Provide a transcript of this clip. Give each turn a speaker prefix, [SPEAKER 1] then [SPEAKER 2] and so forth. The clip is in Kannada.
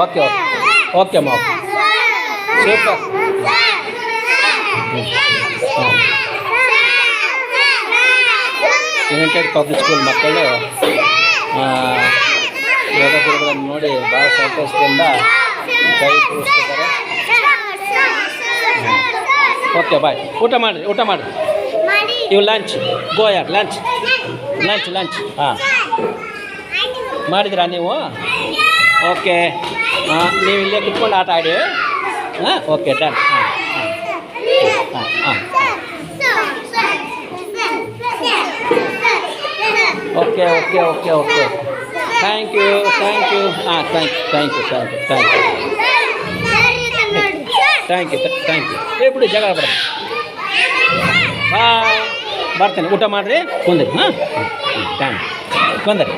[SPEAKER 1] ಓಕೆ ಓಕೆ ಅಮ್ಮ ಸೂಪರ್. ಯುನೈಟೆಡ್ ಪಬ್ಲಿಕ್ ಸ್ಕೂಲ್ ಮಕ್ಕಳು ಯೋಗ ಗುರುಗಳನ್ನು ನೋಡಿ ಭಾಳ ಸಂತೋಷದಿಂದ ಕೈ ಕೂರಿಸ್ತಿದ್ದಾರೆ. Okay bye. ಊಟ ಮಾಡಿರಿ ಇವು ಲಂಚ್ ಗೋಯಾರ್ ಲಂಚ್ ಹಾಂ ಮಾಡಿದ್ರಾ ನೀವು? ಓಕೆ ನೀವು ಇಲ್ಲೇ ಕುತ್ಕೊಂಡು ಆಟ ಆಡಿ. ಹಾಂ ಓಕೆ ಡನ್. ಹಾಂ ಹಾಂ ಓಕೆ ಥ್ಯಾಂಕ್ ಯು ಹಾಂ ಥ್ಯಾಂಕ್ ಯು ಏ ಬಿಡಿ ಜಗಳ ಬೇಡ. ಬಾಯ್ ಬರ್ತೇನೆ. ಊಟ ಮಾಡಿರಿ ಕುಂದ್ರಿ. ಹಾಂ ಥ್ಯಾಂಕ್ ಕುಂದರಿ